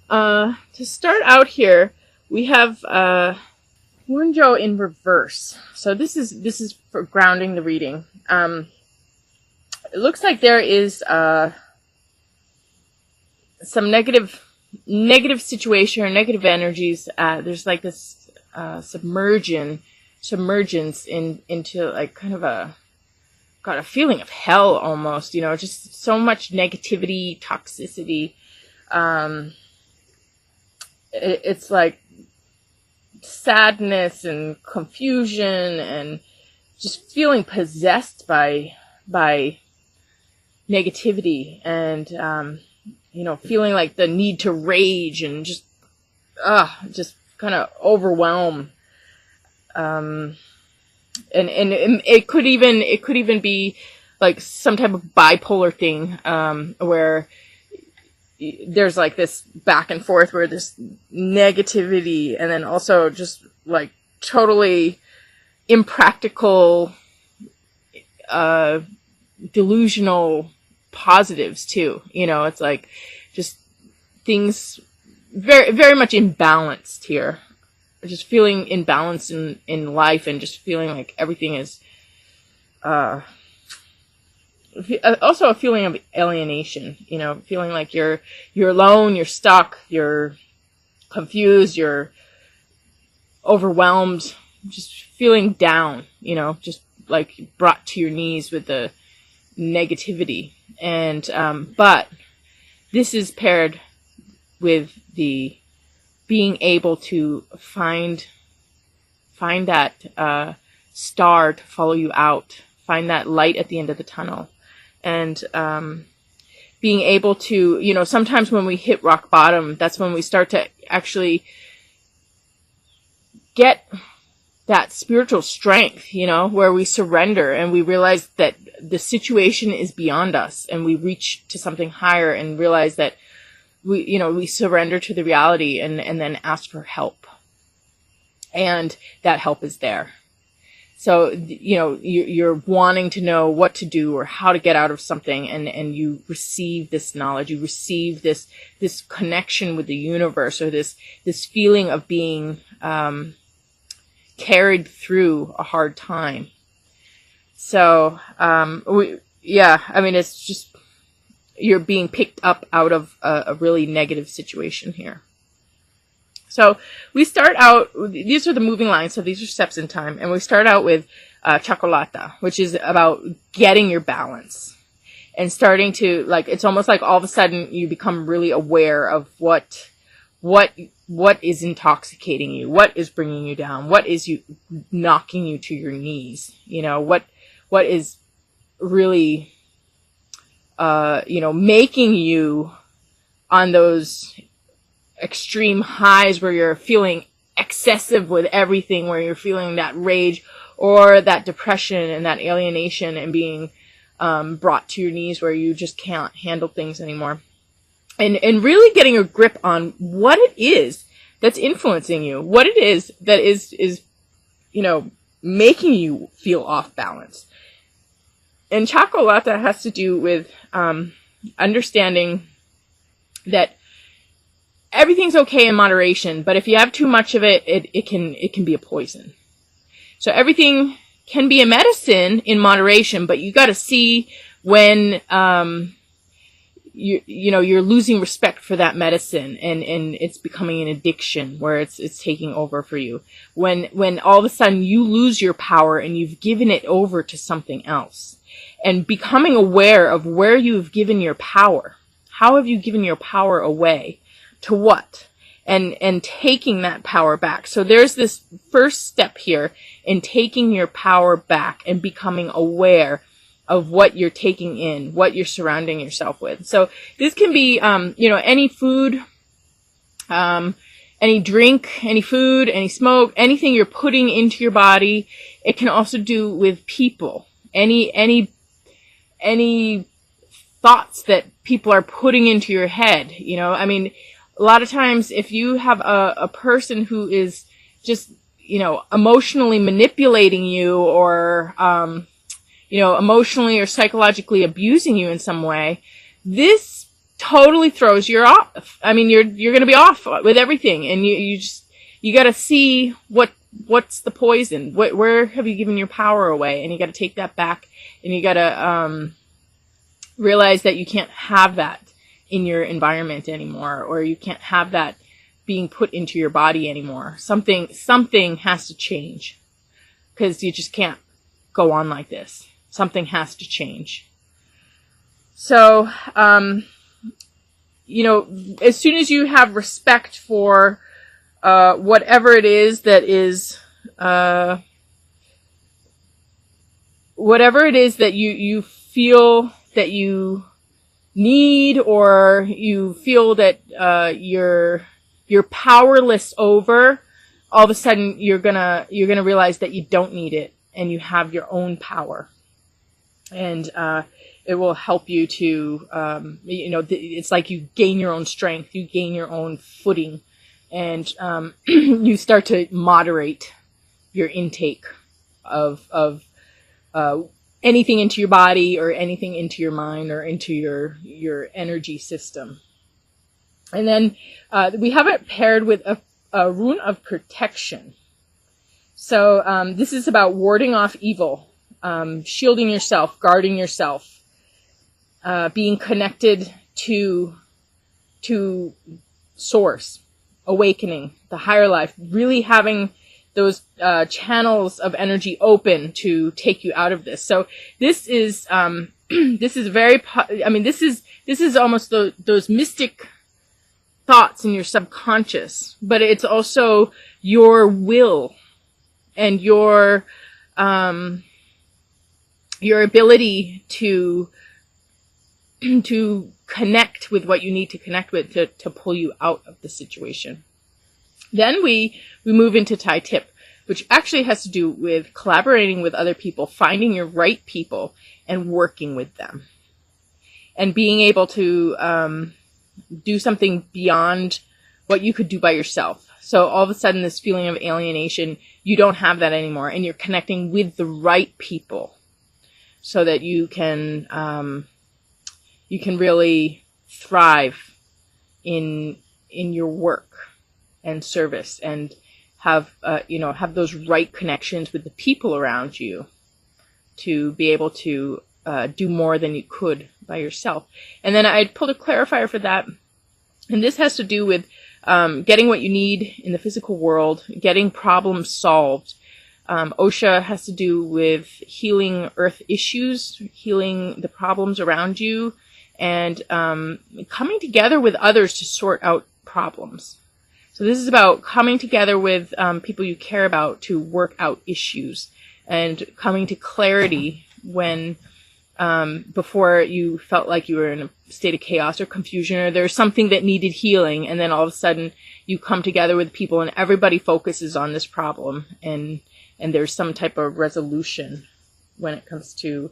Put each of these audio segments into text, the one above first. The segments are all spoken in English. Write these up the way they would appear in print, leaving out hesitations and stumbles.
To start out here, we have Wunjo in reverse. So this is for grounding the reading. It looks like there is some negative situation or negative energies. There's like this submergence into like kind of a feeling of hell almost. Just so much negativity, toxicity. It's like sadness and confusion and just feeling possessed by negativity and feeling like the need to rage and just kind of overwhelm. And it could even be like some type of bipolar thing where there's like this back and forth where there's negativity and then also just like totally impractical, delusional positives too. It's like just things very, very much imbalanced here. Just feeling imbalanced in life and just feeling like everything is, also a feeling of alienation, feeling like you're alone, you're stuck, you're confused, you're overwhelmed, just feeling down, just like brought to your knees with the negativity. And, but this is paired with the being able to find that, star to follow you out, find that light at the end of the tunnel. And being able to, sometimes when we hit rock bottom, that's when we start to actually get that spiritual strength, where we surrender and we realize that the situation is beyond us and we reach to something higher and realize that we surrender to the reality and then ask for help. And that help is there. So, you're wanting to know what to do or how to get out of something, and you receive this knowledge, you receive this connection with the universe, or this feeling of being carried through a hard time. So, it's just, you're being picked up out of a really negative situation here. So we start out, these are the moving lines, so these are steps in time, and we start out with Chocolata, which is about getting your balance and starting to, like, it's almost like all of a sudden you become really aware of what is intoxicating you, what is bringing you down, what is knocking you to your knees, what is really, making you on those extreme highs where you're feeling excessive with everything, where you're feeling that rage or that depression and that alienation and being brought to your knees where you just can't handle things anymore. And really getting a grip on what it is that's influencing you, what it is that is making you feel off balance. And Chocolata has to do with understanding that everything's okay in moderation, but if you have too much of it, it can be a poison. So everything can be a medicine in moderation, but you got to see when you're losing respect for that medicine and it's becoming an addiction where it's taking over for you. When all of a sudden you lose your power and you've given it over to something else, and becoming aware of where you've given your power. How have you given your power away? To what? And taking that power back. So there's this first step here in taking your power back and becoming aware of what you're taking in, what you're surrounding yourself with. So this can be, any food, any drink, any food, any smoke, anything you're putting into your body. It can also do with people. Any thoughts that people are putting into your head, a lot of times if you have a person who is just, emotionally manipulating you or, emotionally or psychologically abusing you in some way, this totally throws you off. I mean, you're going to be off with everything, and you got to see what's the poison. Where have you given your power away? And you got to take that back, and you got to realize that you can't have that in your environment anymore, or you can't have that being put into your body anymore. Something has to change, because you just can't go on like this. Something has to change. So, as soon as you have respect for whatever it is that you feel that you need, or you feel that you're powerless over, all of a sudden you're gonna realize that you don't need it, and you have your own power, and it will help you to it's like you gain your own strength, you gain your own footing, and you start to moderate your intake of anything into your body, or anything into your mind, or into your energy system. And then we have it paired with a rune of protection. So this is about warding off evil, shielding yourself, guarding yourself, being connected to source, awakening, the higher life, really having those channels of energy open to take you out of this. So this is this is almost those mystic thoughts in your subconscious, but it's also your will and your ability to connect with what you need to connect with to pull you out of the situation. Then we move into Tai Tip, which actually has to do with collaborating with other people, finding your right people and working with them, and being able to do something beyond what you could do by yourself. So all of a sudden, this feeling of alienation, you don't have that anymore, and you're connecting with the right people so that you can really thrive in your work and service, and have those right connections with the people around you to be able to do more than you could by yourself. And then I pulled a clarifier for that, and this has to do with getting what you need in the physical world, getting problems solved. OSHA has to do with healing earth issues, healing the problems around you, and coming together with others to sort out problems. So this is about coming together with people you care about to work out issues, and coming to clarity when before you felt like you were in a state of chaos or confusion, or there's something that needed healing, and then all of a sudden you come together with people and everybody focuses on this problem, and there's some type of resolution when it comes to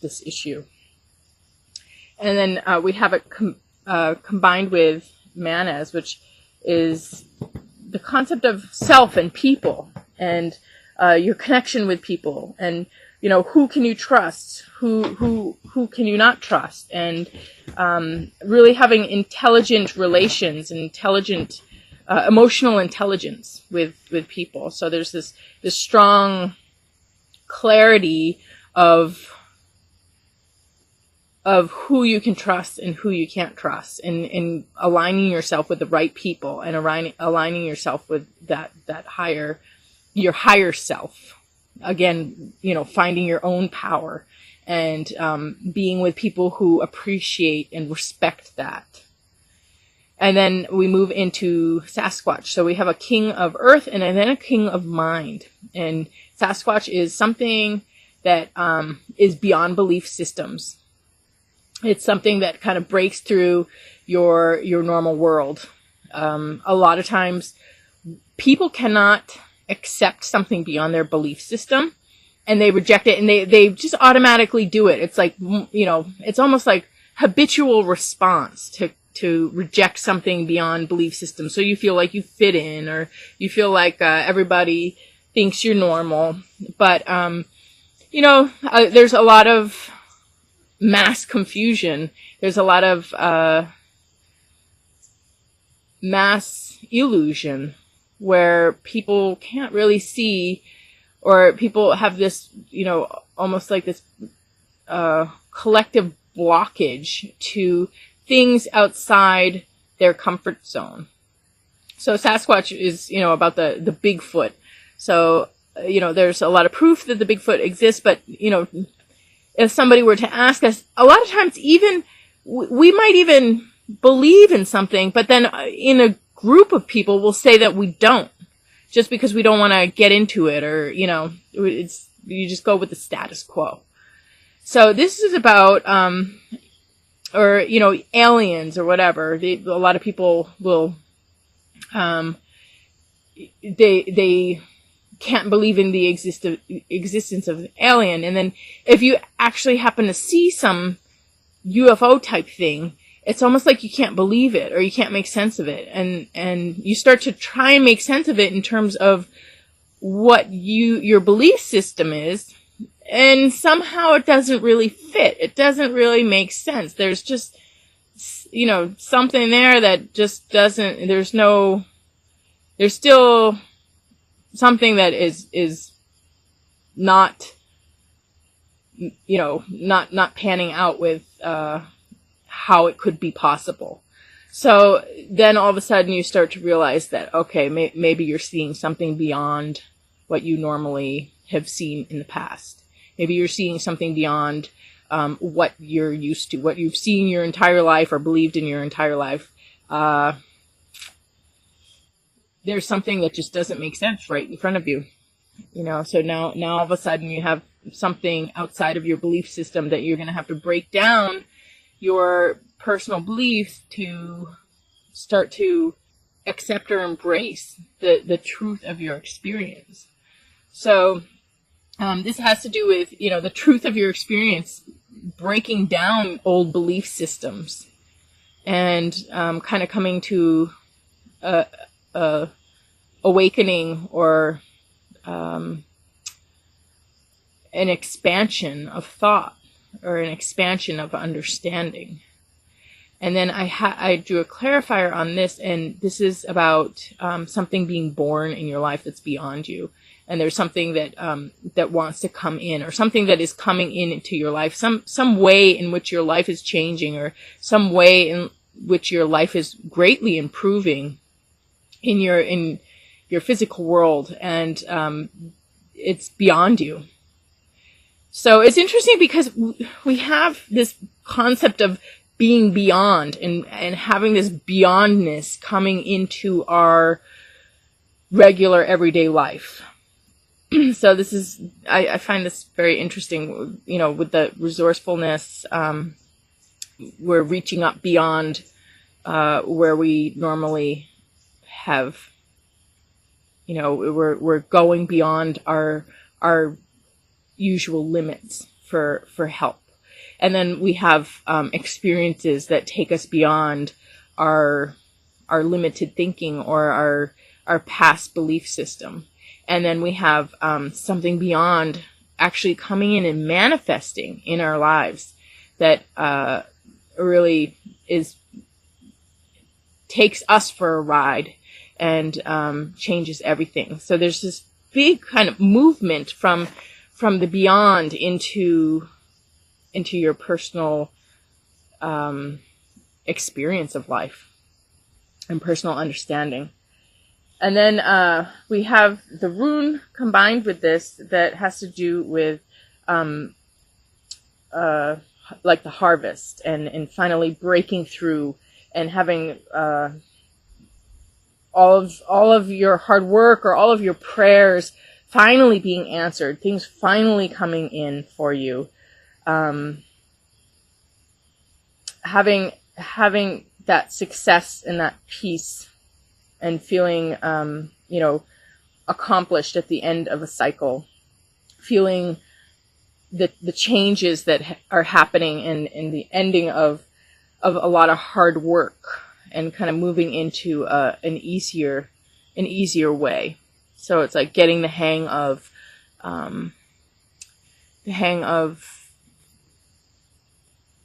this issue. And then we have it combined with manas, which is the concept of self and people, and your connection with people, and who can you trust, who can you not trust, and really having intelligent relations and intelligent emotional intelligence with people. So there's this strong clarity of who you can trust and who you can't trust, and aligning yourself with the right people, and aligning yourself with your higher self. Again, finding your own power, and being with people who appreciate and respect that. And then we move into Sasquatch. So we have a king of earth and then a king of mind. And Sasquatch is something that is beyond belief systems. It's something that kind of breaks through your normal world. A lot of times people cannot accept something beyond their belief system, and they reject it, and they just automatically do it. It's like, it's almost like habitual response to reject something beyond belief system. So you feel like you fit in, or you feel like everybody thinks you're normal. But, there's a lot of mass confusion. There's a lot of mass illusion where people can't really see, or people have this, almost like this collective blockage to things outside their comfort zone. So Sasquatch is, about the Bigfoot. So, there's a lot of proof that the Bigfoot exists, but, if somebody were to ask us, a lot of times even, we might even believe in something, but then in a group of people we'll say that we don't, just because we don't want to get into it, or, you just go with the status quo. So this is about, or, aliens or whatever. A lot of people will, they can't believe in the existence of an alien. And then if you actually happen to see some UFO type thing, it's almost like you can't believe it, or you can't make sense of it. And you start to try and make sense of it in terms of what your belief system is. And somehow it doesn't really fit. It doesn't really make sense. There's just, something there that just doesn't, there's still something that is not, not panning out with, how it could be possible. So then all of a sudden you start to realize that, okay, maybe you're seeing something beyond what you normally have seen in the past. Maybe you're seeing something beyond what you're used to, what you've seen your entire life or believed in your entire life. There's something that just doesn't make sense right in front of you. So now all of a sudden you have something outside of your belief system that you're going to have to break down your personal beliefs to start to accept or embrace the truth of your experience. So this has to do with, the truth of your experience, breaking down old belief systems, and kind of coming to a awakening, or an expansion of thought, or an expansion of understanding. And then I drew a clarifier on this, and this is about something being born in your life that's beyond you. And there's something that wants to come in, or something that is coming into your life, some way in which your life is changing, or some way in which your life is greatly improving in your physical world, and it's beyond you. So it's interesting because we have this concept of being beyond, and having this beyondness coming into our regular everyday life. So this is, I find this very interesting, with the resourcefulness, we're reaching up beyond where we normally have, we're going beyond our usual limits for help. And then we have experiences that take us beyond our limited thinking, or our past belief system. And then we have something beyond actually coming in and manifesting in our lives that really takes us for a ride, and changes everything. So there's this big kind of movement from the beyond into your personal experience of life and personal understanding. And then we have the rune combined with this that has to do with like the harvest, and finally breaking through, and having all of your hard work, or all of your prayers finally being answered, things finally coming in for you. Having that success and that peace, and feeling, accomplished at the end of a cycle, feeling the changes that are happening, and the ending of a lot of hard work, and kind of moving into an easier way. So it's like getting the hang of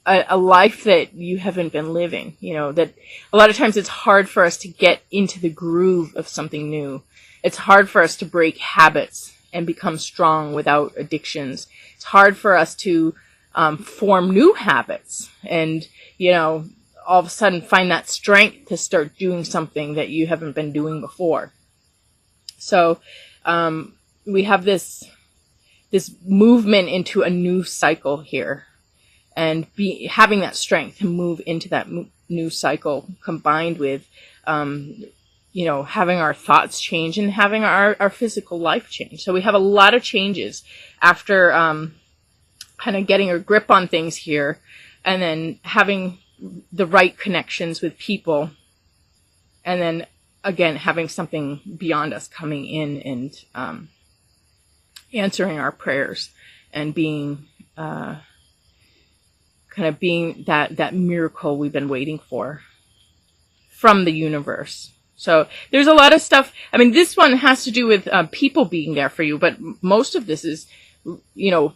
a life that you haven't been living. You know, that a lot of times it's hard for us to get into the groove of something new. It's hard for us to break habits and become strong without addictions. It's hard for us to form new habits and, you know, all of a sudden find that strength to start doing something that you haven't been doing before. So we have this movement into a new cycle here, and having that strength to move into that new cycle, combined with you know, having our thoughts change and having our physical life change. So we have a lot of changes after kind of getting a grip on things here, and then having the right connections with people, and then again having something beyond us coming in and answering our prayers and being kind of being that miracle we've been waiting for from the universe. So there's a lot of stuff. I mean, this one has to do with people being there for you, but most of this is, you know,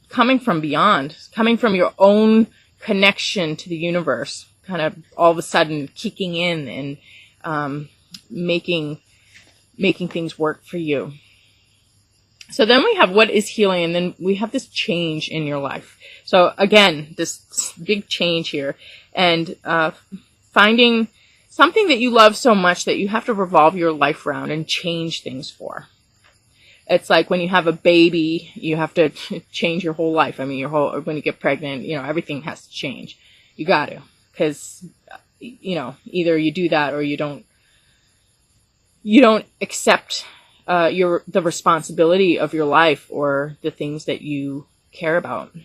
coming from beyond, coming from your own connection to the universe, kind of all of a sudden kicking in and making things work for you. So then we have what is healing, and then we have this change in your life. So again, this big change here, and finding something that you love so much that you have to revolve your life around and change things for. It's like when you have a baby, you have to change your whole life. I mean, when you get pregnant, you know, everything has to change. You got to, because, you know, either you do that or you don't accept the responsibility of your life or the things that you care about.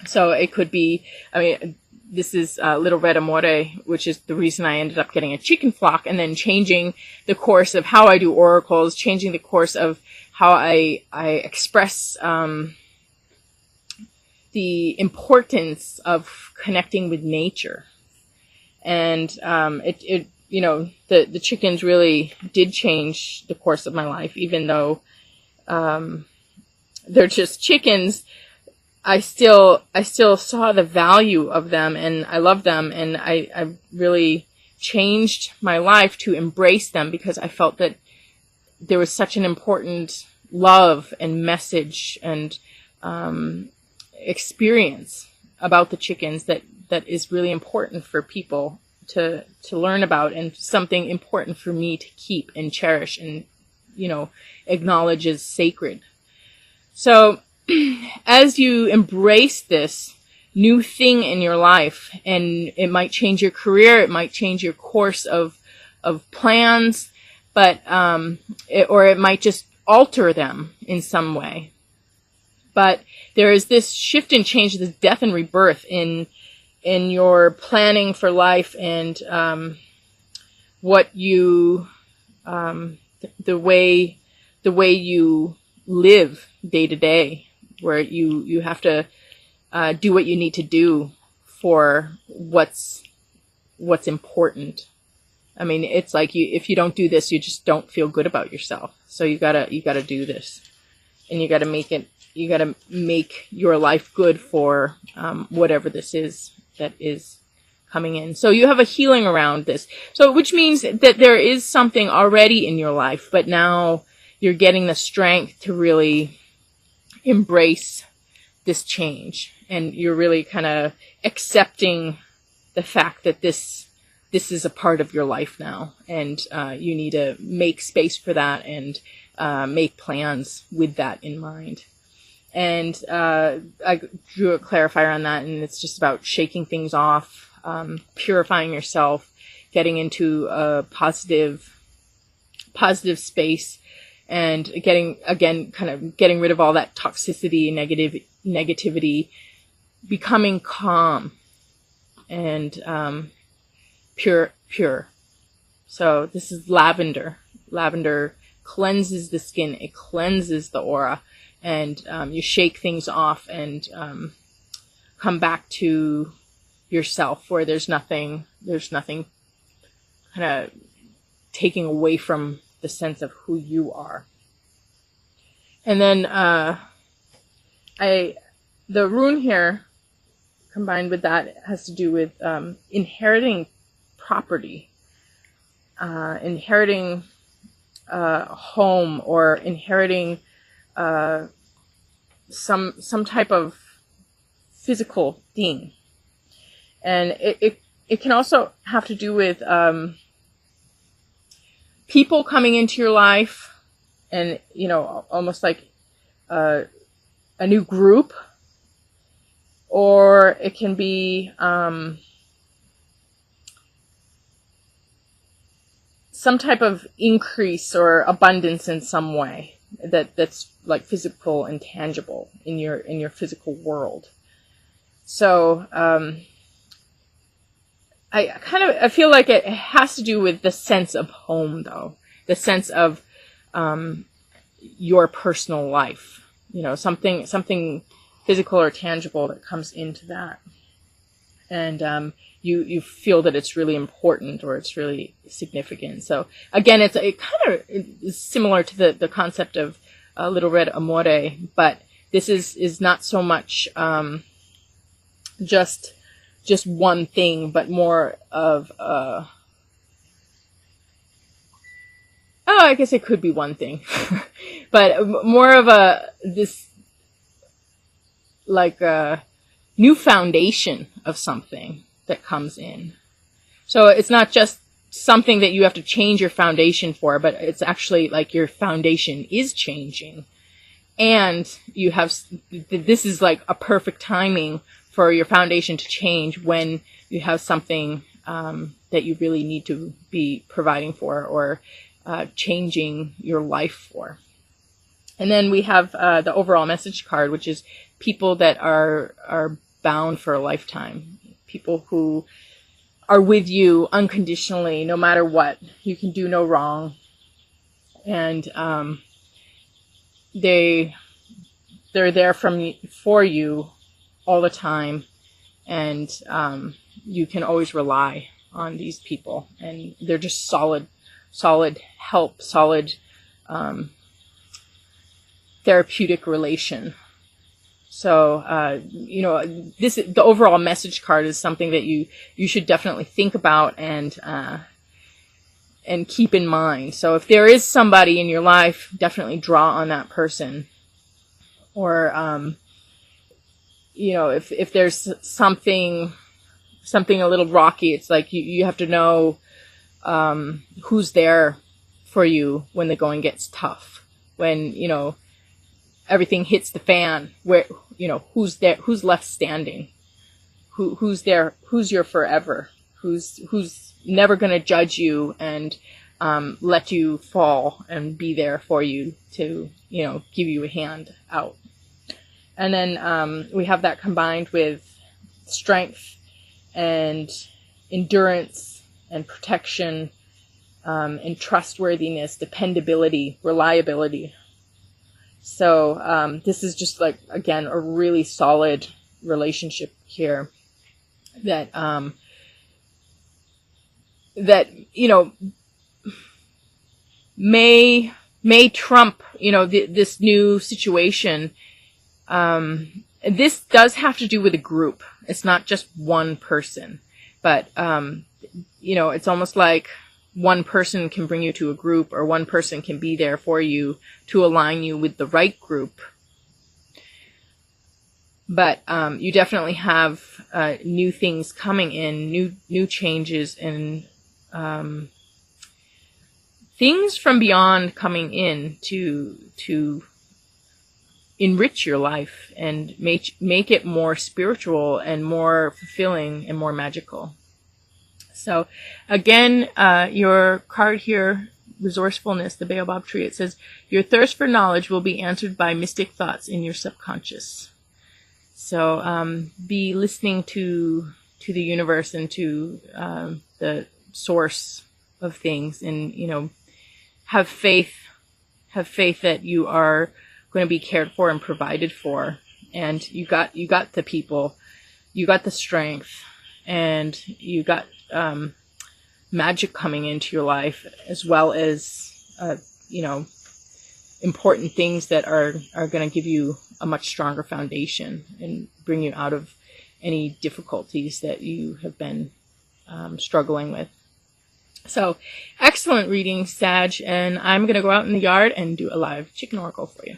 So it could be, I mean, this is Little Red Amore, which is the reason I ended up getting a chicken flock, and then changing the course of how I do oracles, changing the course of how I express the importance of connecting with nature. And it you know, the chickens really did change the course of my life, even though they're just chickens. I still saw the value of them, and I love them, and I really changed my life to embrace them, because I felt that there was such an important love and message and experience about the chickens that is really important for people to learn about, and something important for me to keep and cherish and, you know, acknowledge as sacred. So as you embrace this new thing in your life, and it might change your career, it might change your course of plans, but or it might just alter them in some way. But there is this shift and change, this death and rebirth in your planning for life, and what you the way you live day to day, where you have to do what you need to do for what's important. I mean, it's like if you don't do this, you just don't feel good about yourself. So you gotta do this, and you gotta make your life good for whatever this is that is coming in. So you have a healing around this. So which means that there is something already in your life, but now you're getting the strength to really embrace this change, and you're really kind of accepting the fact that this is a part of your life now, and you need to make space for that and make plans with that in mind. And I drew a clarifier on that, and it's just about shaking things off, purifying yourself, getting into a positive space, and getting rid of all that toxicity and negativity, becoming calm and pure. So this is lavender. Lavender cleanses the skin, it cleanses the aura, and you shake things off and come back to yourself, where there's nothing kind of taking away from the sense of who you are. And then the rune here, combined with that has to do with inheriting property, inheriting a home, or inheriting some type of physical thing. And it can also have to do with people coming into your life, and, you know, almost like a new group, or it can be some type of increase or abundance in some way that's like physical and tangible in your physical world. So I feel like it has to do with the sense of home, though, the sense of your personal life, you know, something physical or tangible that comes into that, and you feel that it's really important or it's really significant. So again, it kind of is similar to the concept of Little Red Amore, but this is not so much just one thing, but more of I guess it could be one thing, but more of this like a new foundation of something that comes in. So it's not just something that you have to change your foundation for, but it's actually like your foundation is changing, and you have, this is like a perfect timing for your foundation to change when you have something that you really need to be providing for, or changing your life for. And then we have the overall message card, which is people that are bound for a lifetime. People who are with you unconditionally, no matter what. You can do no wrong. And they're there for you all the time. And you can always rely on these people. And they're just solid help, solid therapeutic relation. So, you know, the overall message card is something that you should definitely think about and keep in mind. So if there is somebody in your life, definitely draw on that person. Or, you know, if there's something a little rocky, it's like you have to know who's there for you when the going gets tough. When, you know, everything hits the fan, where, you know, who's there, who's left standing, who's there, who's your forever, who's never going to judge you and let you fall and be there for you to, you know, give you a hand out. And then we have that combined with strength and endurance and protection, and trustworthiness, dependability, reliability. So this is just like, again, a really solid relationship here that that, you know, may trump, you know, this new situation. This does have to do with a group. It's not just one person, but you know, it's almost like one person can bring you to a group, or one person can be there for you to align you with the right group. But you definitely have new things coming in, new changes, and things from beyond coming in to enrich your life and make it more spiritual and more fulfilling and more magical. So again, your card here, resourcefulness, the baobab tree, it says, your thirst for knowledge will be answered by mystic thoughts in your subconscious. So be listening to the universe and to the source of things, and, you know, have faith that you are going to be cared for and provided for, and you got the people, you got the strength, and you got magic coming into your life, as well as you know, important things that are going to give you a much stronger foundation and bring you out of any difficulties that you have been struggling with. So, excellent reading, Sag, and I'm going to go out in the yard and do a live chicken oracle for you.